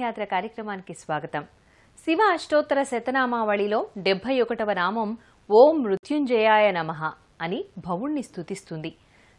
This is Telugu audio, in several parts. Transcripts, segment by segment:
తీర్థయాత్ర కార్యక్రమానికి స్వాగతం. శివ అష్టోత్తర శతనామావళిలో 71వ నామం ఓం మృత్యుంజయాయ నమః అని భవుణ్ణి స్తుతిస్తుంది.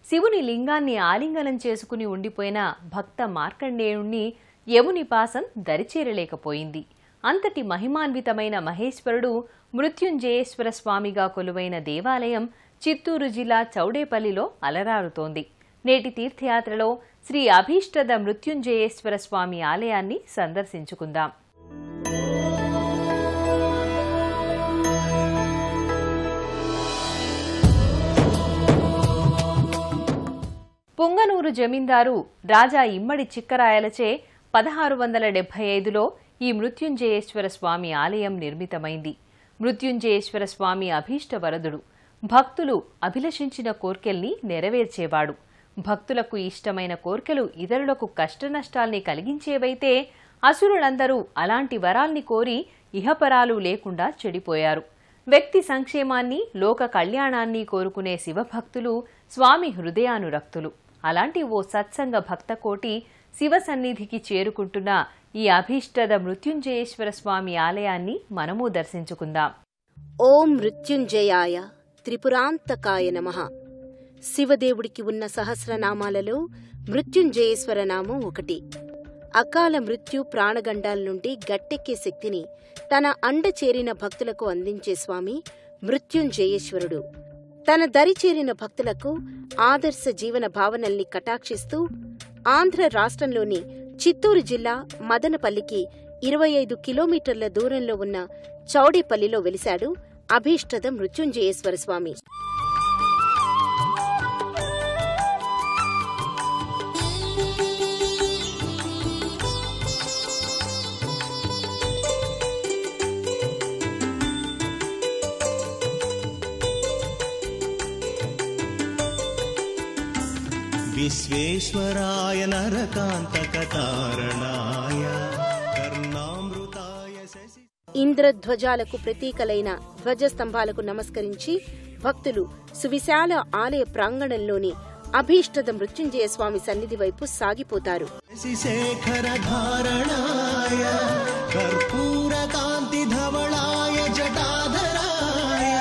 శివుని లింగాన్ని ఆలింగనం చేసుకుని ఉండిపోయిన భక్త మార్కండేయుణ్ణి యముని పాసం దరిచేరలేకపోయింది. అంతటి మహిమాన్వితమైన మహేశ్వరుడు మృత్యుంజయేశ్వర స్వామిగా కొలువైన దేవాలయం చిత్తూరు జిల్లా చౌడేపల్లిలో అలరారుతోంది. నేటి తీర్థయాత్రలో శ్రీ అభీష్టద మృత్యుంజయేశ్వర స్వామి ఆలయాన్ని సందర్శించుకుందాం. పుంగనూరు జమీందారు రాజా ఇమ్మడి చిక్కరాయలచే 1675లో ఈ మృత్యుంజయేశ్వర స్వామి ఆలయం నిర్మితమైంది. మృత్యుంజయేశ్వర స్వామి అభీష్ట వరదుడు. భక్తులు అభిలషించిన కోర్కెల్ని నెరవేర్చేవాడు. భక్తులకు ఇష్టమైన కోర్కెలు ఇతరులకు కష్టనష్టాల్ని కలిగించేవైతే అసురులందరూ అలాంటి వరాల్ని కోరి ఇహపరాలు లేకుండా చెడిపోయారు. వ్యక్తి సంక్షేమాన్ని, లోక కళ్యాణాన్ని కోరుకునే శివభక్తులు స్వామి హృదయానురక్తులు. అలాంటి ఓ సత్సంగ భక్తకోటి శివ సన్నిధికి చేరుకుంటున్న ఈ అభీష్టద మృత్యుంజయేశ్వర స్వామి ఆలయాన్ని మనము దర్శించుకుందాం. ఓం మృత్యుంజయాయ త్రిపురాంతకాయ నమః. శివదేవుడికి ఉన్న సహస్రనామాలలో మృత్యుంజయేశ్వర నామం ఒకటి. అకాల మృత్యు ప్రాణగండాల నుండి గట్టెక్కే శక్తిని తన అండ చేరిన భక్తులకు అందించే స్వామి మృత్యుంజయేశ్వరుడు. తన దరి చేరిన భక్తులకు ఆదర్శ జీవన భావనల్ని కటాక్షిస్తూ ఆంధ్ర రాష్ట్రంలోని చిత్తూరు జిల్లా మదనపల్లికి 25 కిలోమీటర్ల దూరంలో ఉన్న చౌడేపల్లిలో వెలిశాడు అభీష్టద మృత్యుంజయేశ్వర స్వామి. విశ్వేశ్వరాయ నరకాంతకతారణాయ కర్ణామృతాయ శశి. ఇంద్రధ్వజాలకు ప్రతీకలైన ధ్వజస్తంభాలకు నమస్కరించి భక్తులు సువిశాల ఆలయ ప్రాంగణంలోని అభీష్టద మృత్యుంజయ స్వామి సన్నిధి వైపు సాగిపోతారు. శశిశేఖర ధారణాయ కర్పూర కాంతి ధవళాయ జటాధరాయ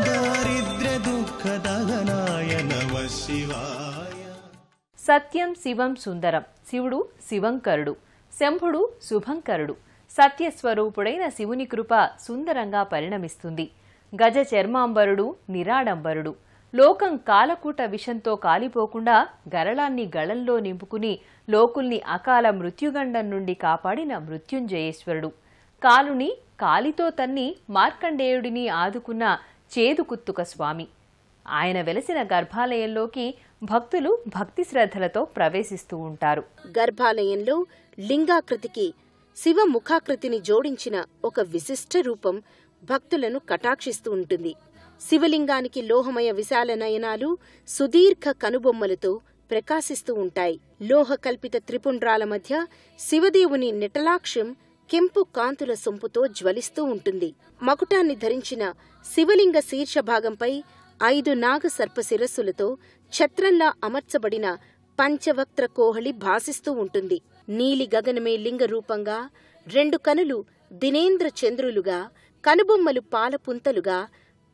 దారిద్ర్య దుఃఖ దహనాయ నమః శివాయ. సత్యం శివం సుందరం. శివుడు శివంకరుడు, శంభుడు శుభంకరుడు. సత్యస్వరూపుడైన శివుని కృప సుందరంగా పరిణమిస్తుంది. గజ చర్మాంబరుడు, నిరాడంబరుడు. లోకం కాలకూట విషంతో కాలిపోకుండా గరళాన్ని గళంలో నింపుకుని లోకుల్ని అకాల మృత్యుగండం నుండి కాపాడిన మృత్యుంజయేశ్వరుడు. కాలుని కాలితో తన్ని మార్కండేయుడిని ఆదుకున్న చేదుకుత్తుక స్వామి. ఆయన వెలసిన గర్భాలయంలోకి భక్తులు భక్తి శ్రద్ధలతో ప్రవేశిస్తూ ఉంటారు. గర్భాలయంలో లింగాకృతికి శివ ముఖాకృతిని జోడించిన ఒక విశిష్ట రూపం భక్తులను కటాక్షిస్తూ ఉంటుంది. శివలింగానికి లోహమయ విశాల నయనాలు సుదీర్ఘ కనుబొమ్మలతో ప్రకాశిస్తూ ఉంటాయి. లోహ కల్పిత త్రిపుండ్రాల మధ్య శివదేవుని నిటలాక్షం కెంపు కాంతుల సొంపుతో జ్వలిస్తూ ఉంటుంది. మకుటాన్ని ధరించిన శివలింగ శీర్షభాగంపై 5 నాగ సర్ప శిరస్సులతో ఛత్రంలా అమర్చబడిన పంచవక్త్ర కోహళి భాసిస్తూ ఉంటుంది. నీలి గగనమే లింగ రూపంగా, 2 కనులు దినేంద్ర చంద్రులుగా, కనుబొమ్మలు పాలపుంతలుగా,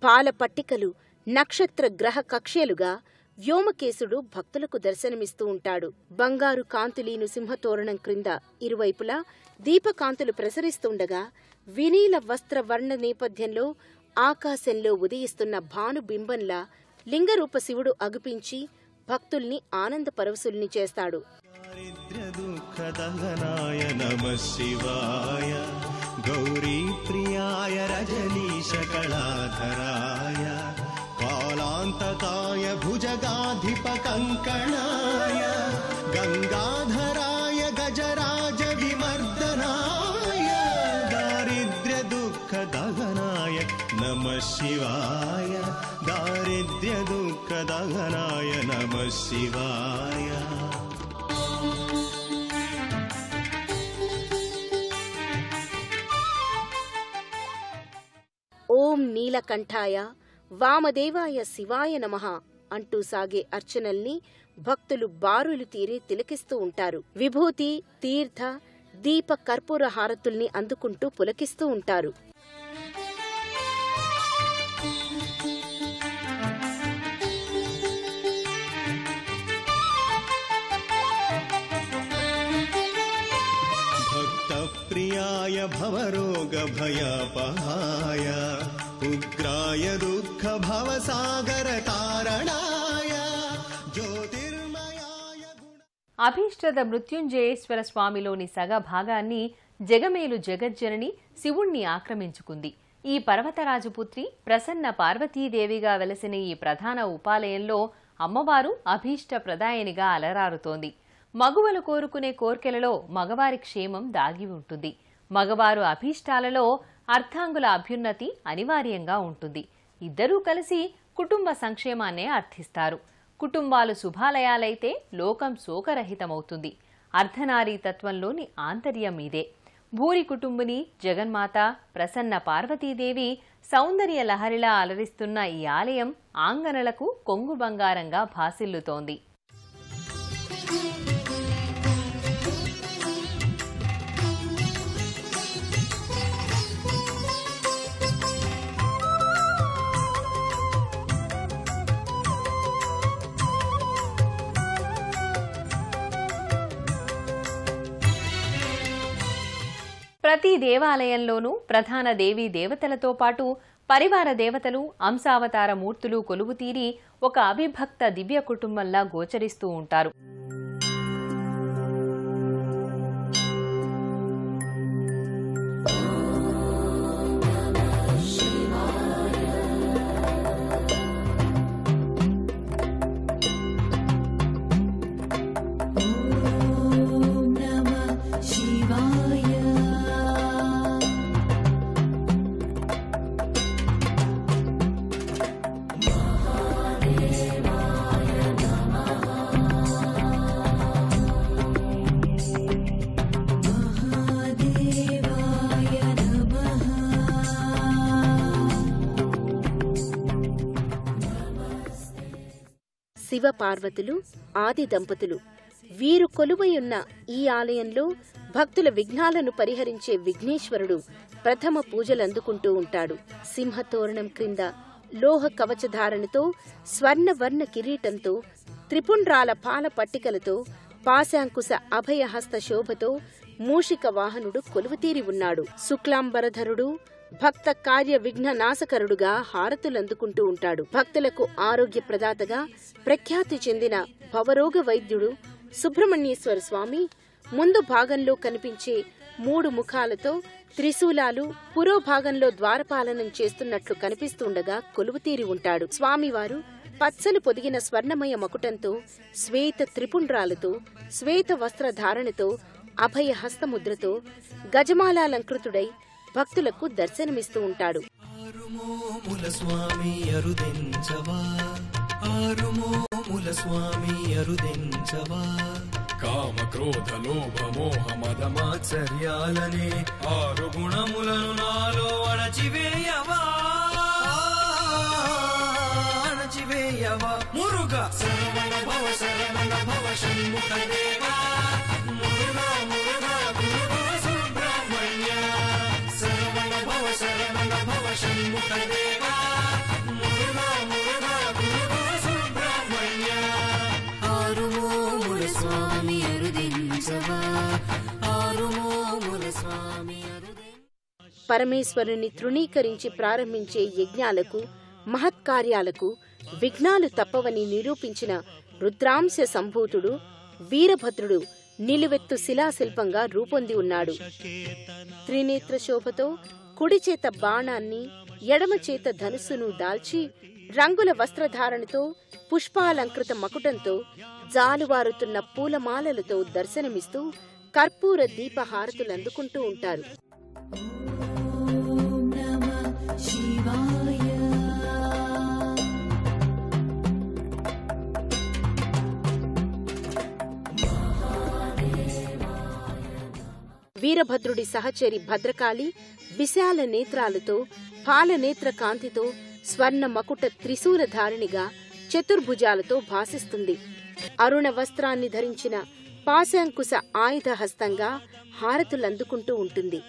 పాల పట్టికలు నక్షత్ర గ్రహ కక్ష్యలుగా వ్యోమకేశుడు భక్తులకు దర్శనమిస్తూ ఉంటాడు. బంగారు కాంతులీను సింహతోరణం క్రింద ఇరువైపులా దీపకాంతులు ప్రసరిస్తుండగా వినీల వస్త్ర వర్ణ నేపథ్యంలో ఆకాశంలో ఉదయిస్తున్న భానుబింబంలా లింగరూప శివుడు అగుపించి భక్తుల్ని ఆనంద పరవశుల్ని చేస్తాడు. దారిద్ర్య దుఃఖ దహనాయ నమః శివాయ గౌరీ ప్రియాయ రజనీశ కళాధరాయ కాలాంతకాయ భుజగాధిప కంకణాయ గంగాధరాయ గజరాజ విమర్దనాయ దారిద్ర్య దుఃఖ దహనాయ నమః శివాయ దారిద్ర్య దుఃఖ దహనాయ నమః శివాయ. ఓం నీలకంఠాయ వామదేవాయ శివాయ నమః అంటూ సాగే అర్చనల్ని భక్తులు బారులు తీరి తిలకిస్తూ ఉంటారు. విభూతి, తీర్థ, దీప కర్పూర హారతుల్ని అందుకుంటూ పులకిస్తూ ఉంటారు. భక్తప్రియాయ భవరోగభయపహాయ ఉగ్రాయ దుఃఖ భవసాగర తారణాయ జ్యోతిర్మయాయ అభీష్టద మృత్యుంజయేశ్వర స్వామిలోని సగ భాగాన్ని జగమేలు జగజ్జనని శివుణ్ణి ఆక్రమించుకుంది. ఈ పర్వతరాజుపుత్రి ప్రసన్న పార్వతీదేవిగా వెలసిన ఈ ప్రధాన ఉపాలయంలో అమ్మవారు అభీష్ట ప్రదాయనిగా అలరారుతోంది. మగువలు కోరుకునే కోర్కెలలో మగవారి క్షేమం దాగి ఉంటుంది. మగవారు అభీష్టాలలో అర్ధాంగుల అభ్యున్నతి అనివార్యంగా ఉంటుంది. ఇద్దరూ కలిసి కుటుంబ సంక్షేమాన్నే అర్థిస్తారు. కుటుంబాలు శుభాలయాలైతే లోకం శోకరహితమవుతుంది. అర్ధనారీ తత్వంలోని ఆంతర్యం ఇదే. భూరి కుటుంబిని జగన్మాత ప్రసన్న పార్వతీదేవి సౌందర్య లహరిలా అలరిస్తున్న ఈ ఆలయం ఆంగనలకు కొంగు బంగారంగా భాసిల్లుతోంది. ప్రతి దేవాలయంలోనూ ప్రధాన దేవీ దేవతలతో పాటు పరివార దేవతలు, అంశావతార మూర్తులు కొలువుతీరి ఒక అవిభక్త దివ్య కుటుంబంలా గోచరిస్తూ ఉంటారు. శివ పార్వతులు ఆది దంపతులు. వీరు కొలువయున్న ఈ ఆలయంలో భక్తుల విఘ్నాలను పరిహరించే విఘ్నేశ్వరుడు ప్రథమ పూజలందుకుంటూ ఉంటాడు. సింహతోరణం క్రింద లోహ కవచధారణతో, స్వర్ణవర్ణ కిరీటంతో, త్రిపుండ్రాల పాల పట్టికలతో, పాశాంకుశ అభయహస్త శోభతో మూషిక వాహనుడు కొలువుతీరి ఉన్నాడు. శుక్లాంబరధరుడు భక్త కార్య విఘ్న నాశకరుడుగా హారతులందుకుంటూ ఉంటాడు. భక్తులకు ఆరోగ్య ప్రదాతగా ప్రఖ్యాతి చెందిన భవరోగ వైద్యుడు సుబ్రహ్మణ్యేశ్వర స్వామి ముందు భాగంలో కనిపించే 3 ముఖాలతో త్రిశూలాలు పురోభాగంలో ద్వారపాలనం చేస్తున్నట్లు కనిపిస్తుండగా కొలువుతీరి ఉంటాడు. స్వామివారు పచ్చలు పొదిగిన స్వర్ణమయ మకుటంతో, శ్వేత త్రిపుండ్రాలతో, శ్వేత వస్త్రధారణతో, అభయ హస్తముద్రతో గజమాలాలంకృతుడై భక్తులకు దర్శనమిస్తూ ఉంటాడు. కామ క్రోధ లోభ మోహ మద మాత్సర్యాలనే 6 గుణములను నాలో అణచివేయవా మురుగా శరవణ భవ షణ్ముఖ దేవా మురుగా గురు సుబ్రహ్మణ్య శరవణ భవ షణ్ముఖ దేవా మురుగా గురు సుబ్రహ్మణ్య ఆరుమూల స్వామి అరుదించవా ఆరుమూల స్వామి పరమేశ్వరుని తృణీకరించి ప్రారంభించే యజ్ఞాలకు, మహత్కార్యాలకు విఘ్నాలు తప్పవని నిరూపించిన రుద్రాంశ సంభూతుడు వీరభద్రుడు నిలువెత్తు శిలాశిల్పంగా రూపొంది ఉన్నాడు. త్రినేత్ర శోభతో కుడిచేత బాణాన్ని, ఎడమ చేత ధనుస్సును దాల్చి రంగుల వస్త్రధారణతో, పుష్పాలంకృత మకుటంతో, జాలువారుతున్న పూలమాలలతో దర్శనమిస్తూ కర్పూర దీపహారతులందుకుంటూ ఉంటారు. వీరభద్రుడి సహచరి భద్రకాళి విశాల నేత్రాలతో, పాలనేత్ర కాంతితో, స్వర్ణ మకుట త్రిశూలధారిణిగా చతుర్భుజాలతో భాసిస్తుంది. అరుణ వస్త్రాన్ని ధరించిన పాశాంకుశ ఆయుధ హస్తంగా హారతులందుకుంటూ ఉంటుంది.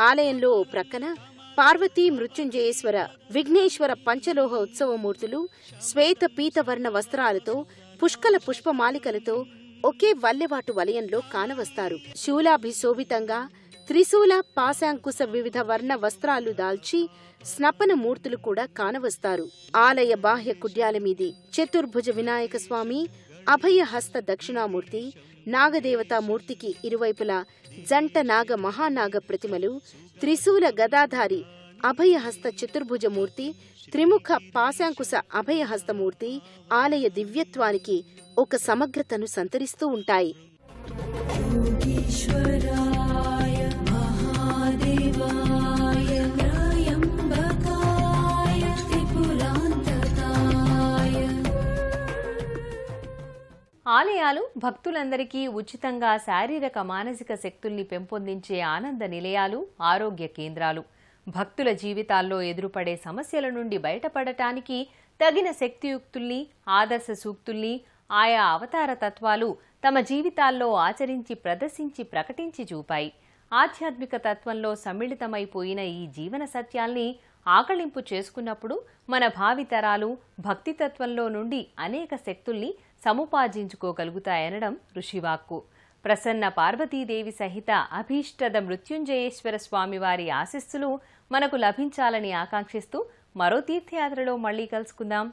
ఆలయంలో ఓ ప్రక్కన పార్వతీ మృత్యుంజయేశ్వర విఘ్నేశ్వర పంచలోహ ఉత్సవమూర్తులు శ్వేత పీతవర్ణ వస్త్రాలతో పుష్కల పుష్పమాలికలతో ఒకే వల్లెవాటు వలయంలో కానవస్తారు. శూలాభిశోభితంగా త్రిశూల పాశాంకుశ వివిధ వర్ణ వస్త్రాలు దాల్చి స్నపన మూర్తులు కూడా కానవస్తారు. ఆలయ బాహ్య కుడ్యాల మీది చతుర్భుజ వినాయక స్వామి, అభయహస్త దక్షిణామూర్తి, నాగదేవతా మూర్తికి ఇరువైపులా జంట నాగ మహానాగ ప్రతిమలు, త్రిశూల గదాధారి అభయహస్త చతుర్భుజమూర్తి, త్రిముఖ పాశాంకుశ అభయహస్తమూర్తి ఆలయ దివ్యత్వానికి ఒక సమగ్రతను సంతరిస్తూ ఉంటాయి. ఆలయాలు భక్తులందరికీ ఉచితంగా శారీరక మానసిక శక్తుల్ని పెంపొందించే ఆనంద నిలయాలు, ఆరోగ్య కేంద్రాలు. భక్తుల జీవితాల్లో ఎదురుపడే సమస్యల నుండి బయటపడటానికి తగిన శక్తియుక్తుల్ని, ఆదర్శ సూక్తుల్ని ఆయా అవతార తత్వాలు తమ జీవితాల్లో ఆచరించి ప్రదర్శించి ప్రకటించి చూపాయి. ఆధ్యాత్మిక తత్వంలో సమ్మిళితమైపోయిన ఈ జీవన సత్యాల్ని ఆకళింపు చేసుకున్నప్పుడు మన భావితరాలు భక్తితత్వంలో నుండి అనేక శక్తుల్ని సముపార్జించుకోగలుగుతాయనడం ఋషివాక్కు. ప్రసన్న పార్వతీదేవి సహిత అభీష్టద మృత్యుంజయేశ్వర స్వామివారి ఆశీస్సులు మనకు లభించాలని ఆకాంక్షిస్తూ మరో తీర్థయాత్రలో మళ్లీ కలుసుకుందాం.